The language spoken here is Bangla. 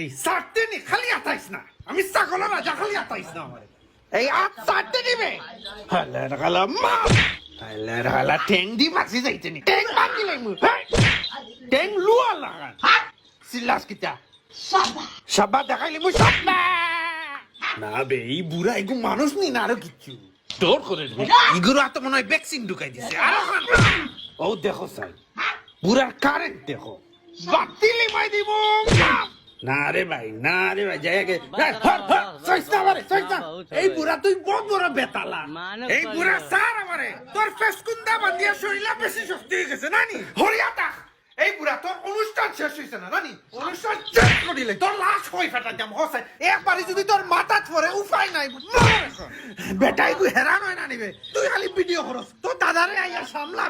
এই সারতে নি খালি আতাইস না, আমি ছাগল রাজা, খালি আতাইস না আমারে। এই আত সারতে দিবে হালা রালা মা, হালা রালা ঠ্যাং দি মাছি যাইতে নি, ঠ্যাং ভাঙি লাইমু, ঠ্যাং লুয়া লাগান সিলাস কিতা সাবা দেখাইলি মু সাবা না বে। এই বুড়া এগু মানুষ নি না আরো কিচ্ছু ডর করে দেবে। ইগুলো তো মনে হয় ভ্যাকসিন ঢুকাই দিছে। আরো ও দেখো সাই বুড়ার কারেন্ট দেখো, বাতিলি মাই দিব না রে ভাই, না রে ভাই, যাই আগে এই বুড়া তুই বহুত বড় বেতালা। এই বুড়া স্যার আমারে তোর ফেস কুন্দা বান্ধিয়া শরীলা বেশি শক্তি হয়ে গেছে নানি হরিয়াটা। এই বুড়া তোর অনুষ্ঠান শেষ হয়েছে না নানি, অনুষ্ঠান শেষ করিলে তোর লাশ হয়ে ফেটা যাম হসে একবারই যদি তোর মাথা পরে উপায় নাই। বেটাই তুই হেরান হয় না নিবে, তুই খালি ভিডিও করস তোর দাদারে আইয়া সামলা।